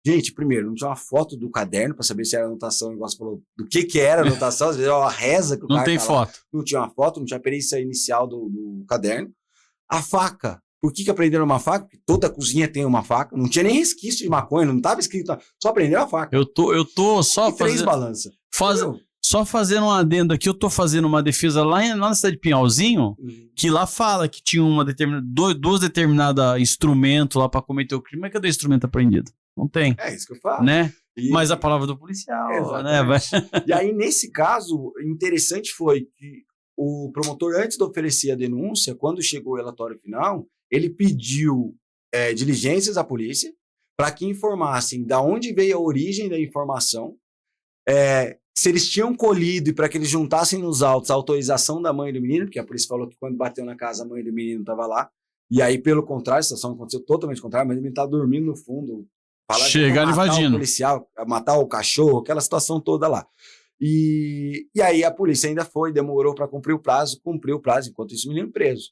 Gente, primeiro, não tinha uma foto do caderno para saber se era anotação, igual você falou, do que era a anotação, às vezes é uma reza que o Não cara tem tá lá. foto. Não tinha uma foto, não tinha a perícia inicial do caderno. A faca. Por que aprenderam uma faca? Porque toda cozinha tem uma faca. Não tinha nem resquício de maconha, não estava escrito, só aprenderam a faca. Eu tô só E 3 fazendo... balanças. Só fazendo um adendo aqui, eu tô fazendo uma defesa lá na cidade de Pinhalzinho, que lá fala que tinha duas determinadas instrumentos lá pra cometer o crime, mas cadê o instrumento apreendido? Não tem, É isso que eu falo. né? E- Mas a palavra do policial, né? Exatamente. E aí, nesse caso, interessante foi que o promotor, antes de oferecer a denúncia, quando chegou o relatório final, ele pediu diligências à polícia para que informassem da onde veio a origem da informação, se eles tinham colhido e para que eles juntassem nos autos a autorização da mãe do menino, porque a polícia falou que quando bateu na casa a mãe do menino estava lá, e aí, pelo contrário, a situação aconteceu totalmente contrário, mas ele estava dormindo no fundo, Chegaram invadindo. o policial, matar o cachorro, aquela situação toda lá. E aí a polícia ainda demorou para cumprir o prazo, enquanto isso o menino preso.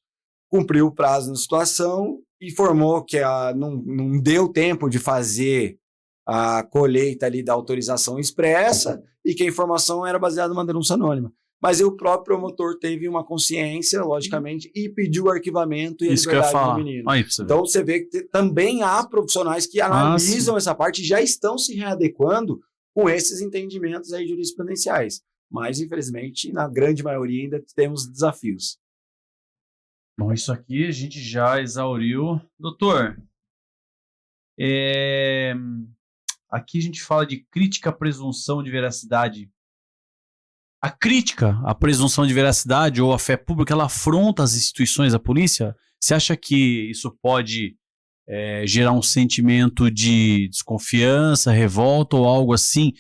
Cumpriu o prazo na situação, informou que não deu tempo de fazer a colheita ali da autorização expressa e que a informação era baseada numa denúncia anônima. Mas o próprio promotor teve uma consciência, logicamente, e pediu o arquivamento e a Isso que eu ia liberdade falar. do menino. Aí, pra você ver. Então você vê que também há profissionais que analisam essa parte e já estão se readequando com esses entendimentos aí jurisprudenciais. Mas, infelizmente, na grande maioria ainda temos desafios. Bom, isso aqui a gente já exauriu. Doutor, aqui a gente fala de crítica à presunção de veracidade. A crítica à presunção de veracidade ou à fé pública, ela afronta as instituições da polícia? Você acha que isso pode gerar um sentimento de desconfiança, revolta ou algo assim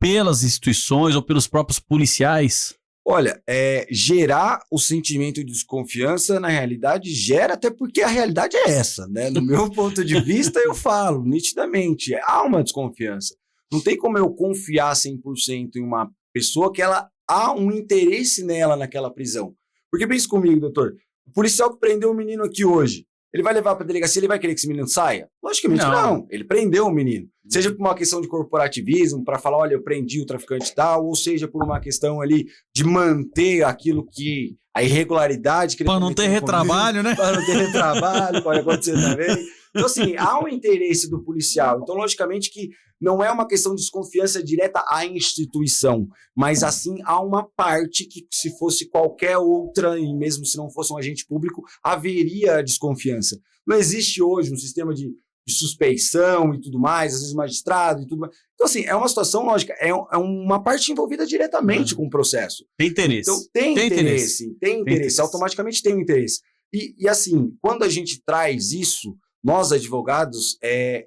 pelas instituições ou pelos próprios policiais? Olha, gerar o sentimento de desconfiança, na realidade, gera, até porque a realidade é essa, né? No meu ponto de vista, eu falo nitidamente, há uma desconfiança. Não tem como eu confiar 100% em uma pessoa que há um interesse nela naquela prisão. Porque pensa comigo, doutor, o policial que prendeu o menino aqui hoje, ele vai levar para a delegacia, ele vai querer que esse menino saia? Logicamente não. Ele prendeu o menino. Seja por uma questão de corporativismo, para falar, olha, eu prendi o traficante tal, ou seja por uma questão ali de manter aquilo que... a irregularidade que ele... Para não ter retrabalho, né? Para não ter retrabalho, pode acontecer também. Então, assim, há um interesse do policial. Então, logicamente que não é uma questão de desconfiança direta à instituição, mas, assim, há uma parte que, se fosse qualquer outra, e mesmo se não fosse um agente público, haveria desconfiança. Não existe hoje um sistema de suspeição e tudo mais, às vezes magistrado e tudo mais. Então, assim, é uma situação lógica, é uma parte envolvida diretamente com o processo. Tem interesse. Então, tem interesse, automaticamente tem um interesse. E, assim, quando a gente traz isso, nós, advogados,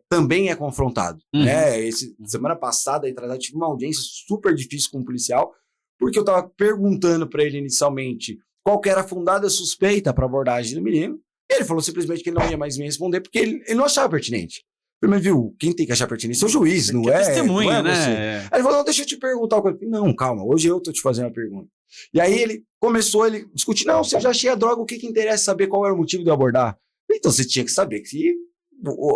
também é confrontado. Né? Semana passada, eu tive uma audiência super difícil com um policial, porque eu estava perguntando para ele inicialmente qual que era a fundada suspeita para abordagem do menino, e ele falou simplesmente que ele não ia mais me responder, porque ele não achava pertinente. Primeiro, viu, quem tem que achar pertinente é o juiz, não é? Testemunha, não é você. né? Aí ele falou, não, deixa eu te perguntar uma coisa. Não, calma, hoje eu tô te fazendo uma pergunta. E aí ele discutir, não, se eu já achei a droga, o que interessa saber qual era o motivo de eu abordar? Então você tinha que saber que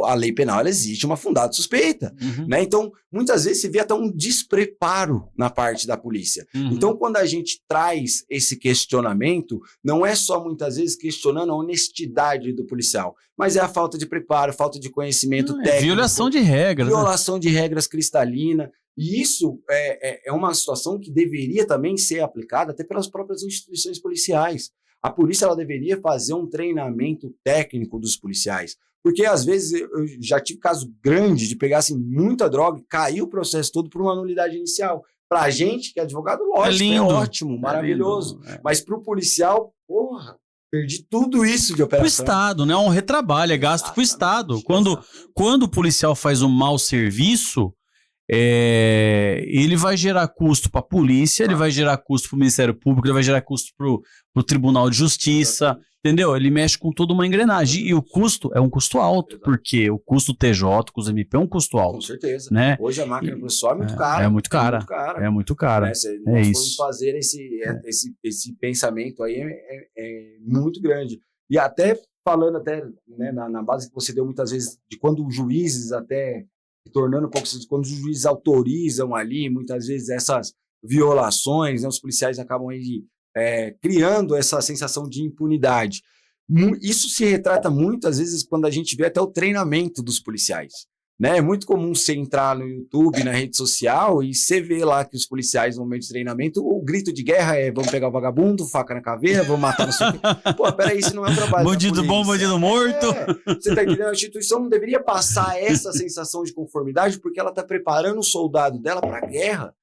a lei penal ela existe uma fundada suspeita. Né? Então, muitas vezes se vê até um despreparo na parte da polícia. Então, quando a gente traz esse questionamento, não é só muitas vezes questionando a honestidade do policial, mas é a falta de preparo, falta de conhecimento técnico. Violação de regras. Violação de regras cristalina. E isso é uma situação que deveria também ser aplicada até pelas próprias instituições policiais. A polícia ela deveria fazer um treinamento técnico dos policiais. Porque, às vezes, eu já tive caso grande de pegar assim, muita droga e cair o processo todo por uma nulidade inicial. Para a gente, que é advogado, lógico, é ótimo, maravilhoso. Lindo. Mas para o policial, porra, perdi tudo isso de operação. Para o Estado, né? É um retrabalho, é gasto para o Estado. Quando o policial faz um mau serviço, ele vai gerar custo para a polícia, ele vai gerar custo para o Ministério Público, ele vai gerar custo para o Tribunal de Justiça, entendeu? Ele mexe com toda uma engrenagem. E o custo é um custo alto, porque o custo TJ, o custo MP é um custo alto. Com certeza. Né? Hoje a máquina processual é muito cara. É muito cara. É muito cara. Né? Nós vamos fazer esse pensamento aí é muito grande. E até falando até, né, na base que você deu muitas vezes, de quando os juízes até, tornando um pouco, quando os juízes autorizam ali, muitas vezes essas violações, né, os policiais acabam aí, criando essa sensação de impunidade. Isso se retrata muitas vezes quando a gente vê até o treinamento dos policiais. Né? É muito comum você entrar no YouTube, na rede social, e você vê lá que os policiais, no momento de treinamento, o grito de guerra é: vamos pegar o vagabundo, faca na caveira, vamos matar não sei o quê. Pô, peraí, isso não é um trabalho. Bandido bom, bandido morto. Você tá entendendo? A instituição não deveria passar essa sensação de conformidade, porque ela tá preparando o soldado dela para a guerra.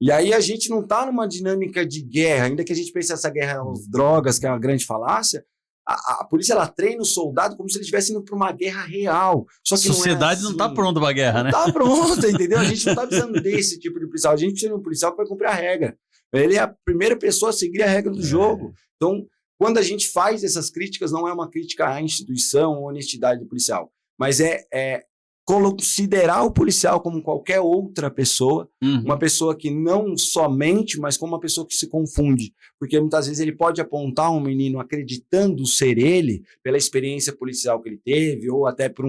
E aí a gente não tá numa dinâmica de guerra, ainda que a gente pense essa guerra às drogas, que é uma grande falácia. A polícia, ela treina o soldado como se ele estivesse indo para uma guerra real. Só que a sociedade não está pronta para a guerra, né? Não está pronta, entendeu? A gente não está precisando desse tipo de policial. A gente precisa de um policial que vai cumprir a regra. Ele é a primeira pessoa a seguir a regra do jogo. Então, quando a gente faz essas críticas, não é uma crítica à instituição ou honestidade do policial, mas é considerar o policial como qualquer outra pessoa, uma pessoa que não somente, mas como uma pessoa que se confunde, porque muitas vezes ele pode apontar um menino acreditando ser ele, pela experiência policial que ele teve, ou até por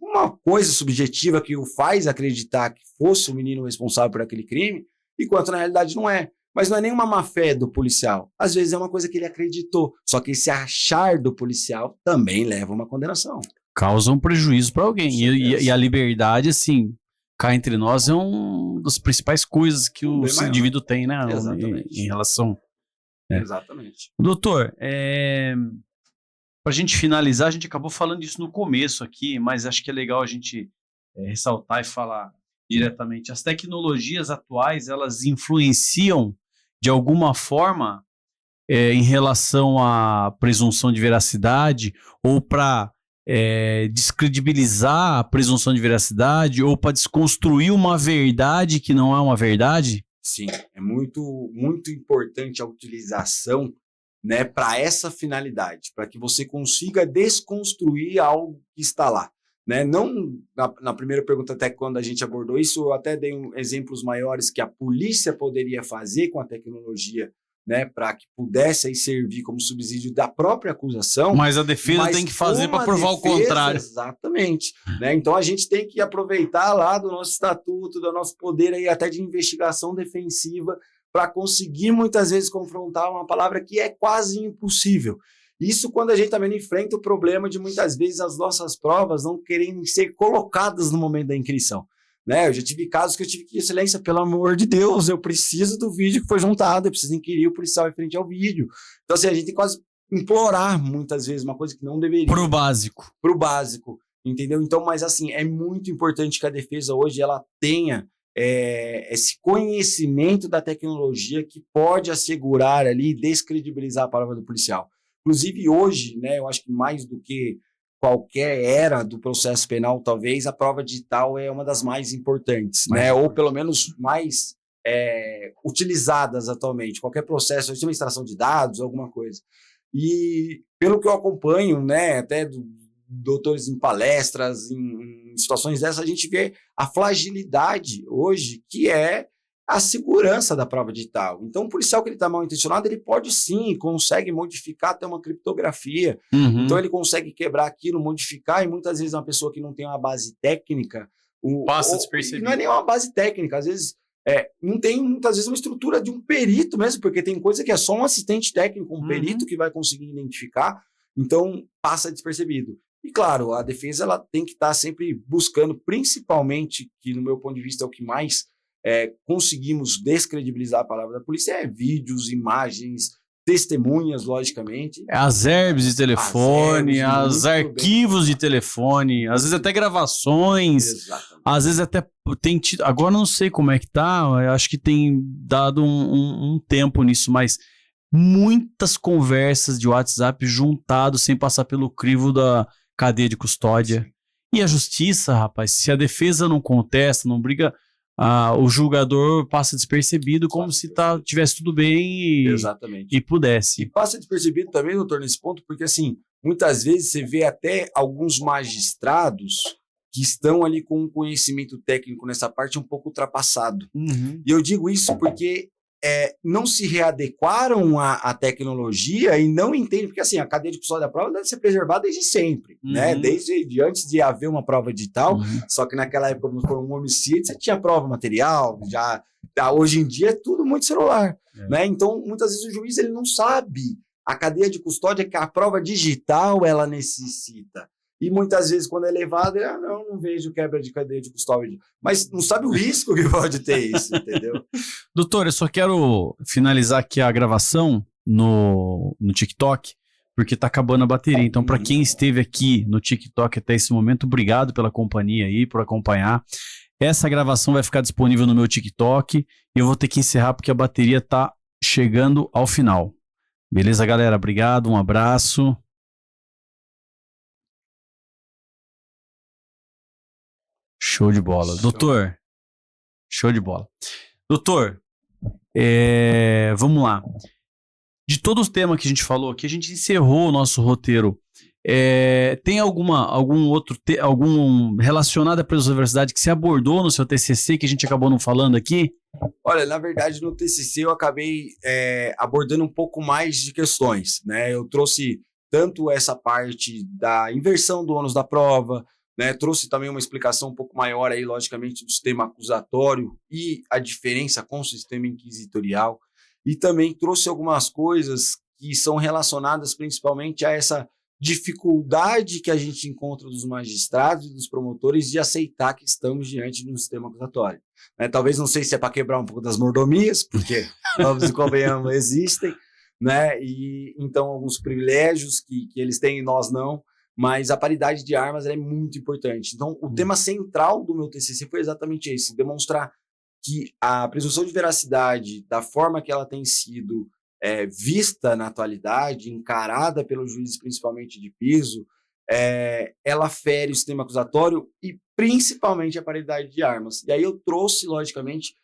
uma coisa subjetiva que o faz acreditar que fosse o menino responsável por aquele crime, enquanto na realidade não é. Mas não é nenhuma má-fé do policial. Às vezes é uma coisa que ele acreditou, só que esse achar do policial também leva a uma condenação. Causa um prejuízo para alguém. E a liberdade, assim, cá entre nós, é uma das principais coisas que o indivíduo tem, né? Em relação... Exatamente. Doutor, para a gente finalizar, a gente acabou falando disso no começo aqui, mas acho que é legal a gente ressaltar e falar diretamente. As tecnologias atuais, elas influenciam, de alguma forma, em relação à presunção de veracidade, ou para descredibilizar a presunção de veracidade, ou para desconstruir uma verdade que não é uma verdade? Sim, é muito, muito importante a utilização, né, para essa finalidade, para que você consiga desconstruir algo que está lá. Né? Não na primeira pergunta, até quando a gente abordou isso, eu até dei exemplos maiores que a polícia poderia fazer com a tecnologia, né, para que pudesse aí servir como subsídio da própria acusação. Mas a defesa tem que fazer para provar o contrário. Exatamente. Né? Então a gente tem que aproveitar lá do nosso estatuto, do nosso poder aí até de investigação defensiva, para conseguir muitas vezes confrontar uma palavra que é quase impossível. Isso quando a gente também enfrenta o problema de muitas vezes as nossas provas não querem ser colocadas no momento da inscrição. Né? Eu já tive casos que eu tive que, excelência, pelo amor de Deus, eu preciso do vídeo que foi juntado, eu preciso inquirir o policial em frente ao vídeo. Então, assim, a gente tem que quase implorar muitas vezes uma coisa que não deveria. Pro básico, entendeu? Então, mas assim, é muito importante que a defesa hoje ela tenha esse conhecimento da tecnologia que pode assegurar ali, descredibilizar a palavra do policial. Inclusive hoje, né, eu acho que mais do que qualquer era do processo penal, talvez a prova digital é uma das mais importantes, né? Ou pelo menos mais utilizadas atualmente. Qualquer processo, de uma extração de dados, alguma coisa. E pelo que eu acompanho, né, até doutores em palestras, em situações dessas, a gente vê a fragilidade hoje, que é a segurança da prova digital. Então, o policial que ele está mal intencionado, ele pode sim, consegue modificar até uma criptografia. Então, ele consegue quebrar aquilo, modificar, e muitas vezes uma pessoa que não tem uma base técnica... Passa despercebido. Não é nem uma base técnica, às vezes não tem muitas vezes uma estrutura de um perito mesmo, porque tem coisa que é só um assistente técnico, um perito que vai conseguir identificar, então passa despercebido. E claro, a defesa ela tem que estar sempre buscando, principalmente, que no meu ponto de vista é o que mais conseguimos descredibilizar a palavra da polícia, vídeos, imagens, testemunhas, logicamente. As herbes de telefone, os arquivos de telefone, às vezes até gravações. Exatamente. Às vezes até tem tido, agora não sei como é que tá, eu acho que tem dado um tempo nisso, mas muitas conversas de WhatsApp juntado sem passar pelo crivo da cadeia de custódia. E a justiça, rapaz, se a defesa não contesta, não briga, o julgador passa despercebido como se tivesse tudo bem e pudesse. E passa despercebido também, doutor, nesse ponto, porque assim, muitas vezes você vê até alguns magistrados que estão ali com um conhecimento técnico nessa parte um pouco ultrapassado. E eu digo isso porque não se readequaram à tecnologia e não entendem, porque assim, a cadeia de custódia da prova deve ser preservada desde sempre, né? Desde antes de haver uma prova digital, só que naquela época, como for um homicídio, você tinha prova material, hoje em dia é tudo muito celular, né? Então, muitas vezes o juiz ele não sabe a cadeia de custódia que a prova digital ela necessita. E muitas vezes, quando é levado, não vejo quebra de cadeia de custódia. Mas não sabe o risco que pode ter isso, entendeu? Doutor, eu só quero finalizar aqui a gravação no TikTok, porque tá acabando a bateria. Então, para quem esteve aqui no TikTok até esse momento, obrigado pela companhia aí, por acompanhar. Essa gravação vai ficar disponível no meu TikTok e eu vou ter que encerrar porque a bateria tá chegando ao final. Beleza, galera? Obrigado, um abraço. Show de bola. Doutor, show de bola. Doutor, vamos lá. De todos os temas que a gente falou aqui, a gente encerrou o nosso roteiro. Tem algum relacionado à presunção de veracidade que você abordou no seu TCC que a gente acabou não falando aqui? Olha, na verdade, no TCC eu acabei abordando um pouco mais de questões, né? Eu trouxe tanto essa parte da inversão do ônus da prova, né, trouxe também uma explicação um pouco maior aí, logicamente, do sistema acusatório e a diferença com o sistema inquisitorial, e também trouxe algumas coisas que são relacionadas principalmente a essa dificuldade que a gente encontra dos magistrados e dos promotores de aceitar que estamos diante de um sistema acusatório. Né, talvez, não sei se é para quebrar um pouco das mordomias, porque, vamos e convenhamos, existem, né, e então alguns privilégios que eles têm e nós não, mas a paridade de armas é muito importante. Então, o tema central do meu TCC foi exatamente esse, demonstrar que a presunção de veracidade, da forma que ela tem sido vista na atualidade, encarada pelos juízes, principalmente de piso, ela fere o sistema acusatório e principalmente a paridade de armas. E aí eu trouxe, logicamente,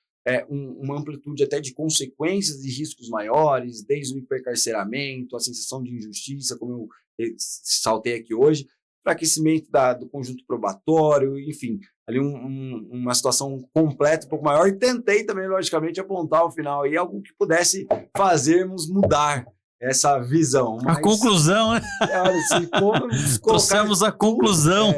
uma amplitude até de consequências e riscos maiores, desde o hipercarceramento, a sensação de injustiça, como eu saltei aqui hoje, para aquecimento do conjunto probatório, enfim, ali uma situação completa, um pouco maior, e tentei também, logicamente, apontar ao final aí algo que pudesse fazermos mudar essa visão. Mas, a conclusão, né? Olha, se formos trouxemos a conclusão.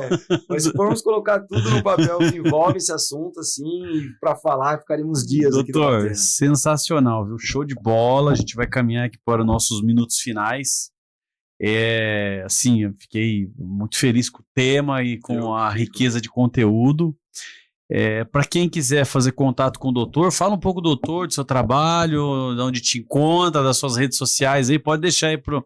Mas se formos colocar tudo no papel que envolve esse assunto, assim, para falar, ficaríamos dias aqui. Doutor, sensacional, viu? Show de bola. A gente vai caminhar aqui para os nossos minutos finais. Assim, eu fiquei muito feliz com o tema e com a riqueza de conteúdo. Para quem quiser fazer contato com o doutor, fala um pouco, doutor, do seu trabalho, de onde te encontra, das suas redes sociais aí, pode deixar aí pro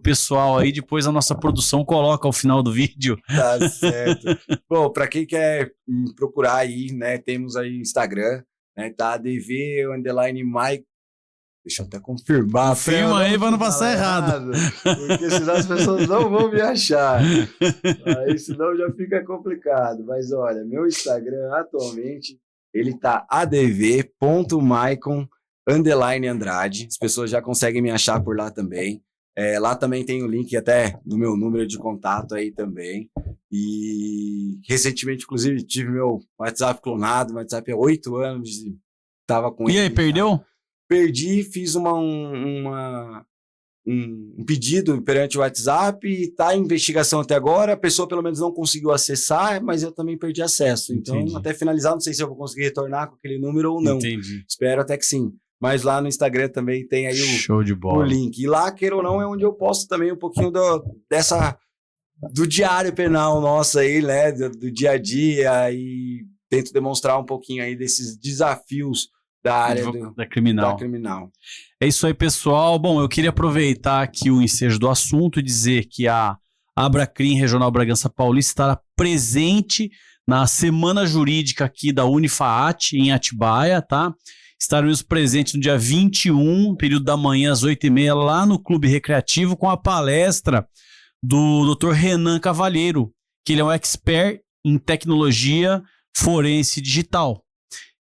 pessoal aí, depois a nossa produção coloca ao final do vídeo. Tá certo. Bom, para quem quer procurar aí, né, temos aí o Instagram, né, tá, ADV_Mike. Deixa eu até confirmar. Confirma aí para não passar errado. Porque senão as pessoas não vão me achar. Aí senão já fica complicado. Mas olha, meu Instagram atualmente, ele tá adv.maicon_Andrade. As pessoas já conseguem me achar por lá também. Lá também tem o link até no meu número de contato aí também. E recentemente, inclusive, tive meu WhatsApp clonado. Meu WhatsApp há 8 anos. Tava com ele. E aí, perdeu? Perdi, fiz um pedido perante o WhatsApp, está em investigação até agora, a pessoa pelo menos não conseguiu acessar, mas eu também perdi acesso. Então, até finalizar, não sei se eu vou conseguir retornar com aquele número ou não. Entendi. Espero até que sim. Mas lá no Instagram também tem aí Show de bola. O link. E lá, queira ou não, é onde eu posto também um pouquinho do diário penal nosso aí, né? Do dia a dia, e tento demonstrar um pouquinho aí desses desafios da área da criminal. É isso aí, pessoal. Bom, eu queria aproveitar aqui o ensejo do assunto e dizer que a Abracrim Regional Bragança Paulista estará presente na Semana Jurídica aqui da Unifaat, em Atibaia, tá? Estaremos presentes no dia 21, período da manhã, às 8h30, lá no Clube Recreativo, com a palestra do Dr. Renan Cavalheiro, que ele é um expert em tecnologia forense digital.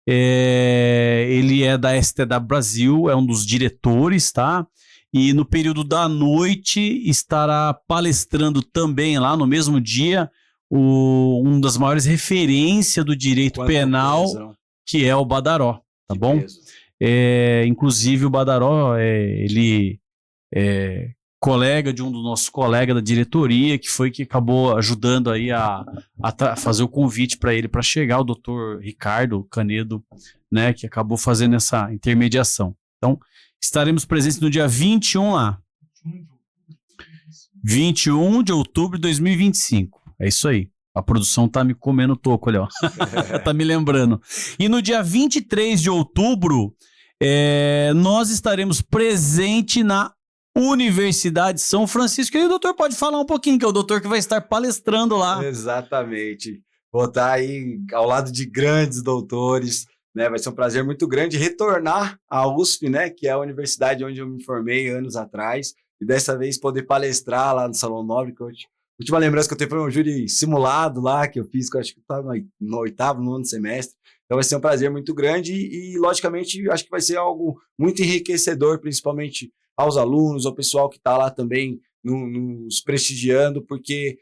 Ele é da STW Brasil, é um dos diretores, tá? E no período da noite estará palestrando também lá no mesmo dia um das maiores referências do direito penal, que é o Badaró, tá bom? Inclusive o Badaró, ele é colega de um dos nossos colegas da diretoria, que foi que acabou ajudando aí a fazer o convite para ele para chegar, o doutor Ricardo Canedo, né, que acabou fazendo essa intermediação. Então, estaremos presentes no dia 21 lá. 21 de outubro de 2025. É isso aí. A produção tá me comendo o toco ali, ó. Tá me lembrando. E no dia 23 de outubro, nós estaremos presentes na Universidade São Francisco. E o doutor pode falar um pouquinho, que é o doutor que vai estar palestrando lá. Exatamente. Vou estar aí ao lado de grandes doutores, né? Vai ser um prazer muito grande retornar à USP, né? Que é a universidade onde eu me formei anos atrás. E dessa vez poder palestrar lá no Salão Nobre, que a última lembrança que eu tenho foi um júri simulado lá, que eu fiz, que eu acho que estava no 8º, 9º semestre. Então vai ser um prazer muito grande e logicamente, acho que vai ser algo muito enriquecedor, principalmente aos alunos, ao pessoal que está lá também nos prestigiando, porque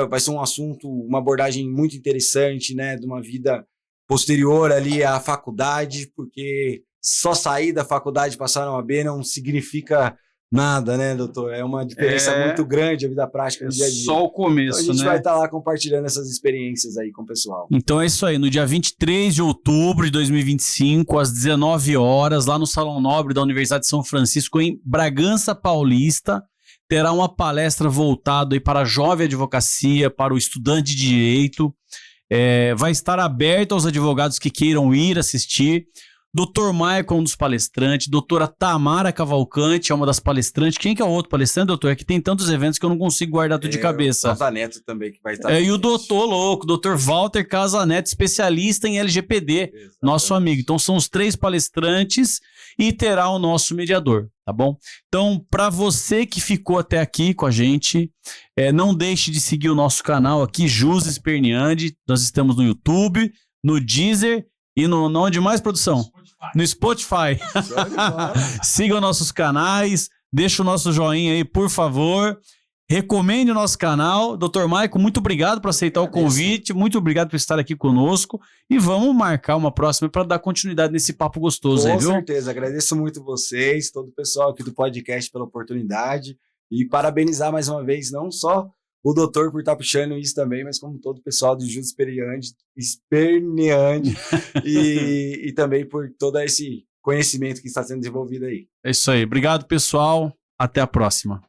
vai ser um assunto, uma abordagem muito interessante, né, de uma vida posterior ali à faculdade, porque só sair da faculdade e passar na OAB não significa nada, né, doutor? É uma diferença muito grande a vida prática no dia a dia. Só o começo, então, a gente né? vai estar lá compartilhando essas experiências aí com o pessoal. Então é isso aí, no dia 23 de outubro de 2025, às 19 horas, lá no Salão Nobre da Universidade de São Francisco, em Bragança Paulista, terá uma palestra voltada aí para a jovem advocacia, para o estudante de direito. Vai estar aberto aos advogados que queiram ir assistir. Dr. Michael é um dos palestrantes, doutora Tamara Cavalcante é uma das palestrantes. Quem que é o outro palestrante, doutor? É que tem tantos eventos que eu não consigo guardar tudo de cabeça. O Casaneto também, que vai estar. E o doutor louco, doutor Walter Casaneto, especialista em LGPD, exatamente, nosso amigo. Então são os 3 palestrantes e terá o nosso mediador, tá bom? Então, para você que ficou até aqui com a gente, não deixe de seguir o nosso canal aqui, Jus Esperniandi. Nós estamos no YouTube, no Deezer e onde mais, produção? No Spotify. Sigam nossos canais, deixa o nosso joinha aí, por favor. Recomende o nosso canal. Dr. Maico, muito obrigado por aceitar o convite, muito obrigado por estar aqui conosco e vamos marcar uma próxima para dar continuidade nesse papo gostoso aí, viu? Com certeza, agradeço muito vocês, todo o pessoal aqui do podcast pela oportunidade e parabenizar mais uma vez, não só o doutor por estar puxando isso também, mas como todo o pessoal do Jus Esperniandi e também por todo esse conhecimento que está sendo desenvolvido aí. É isso aí. Obrigado, pessoal. Até a próxima.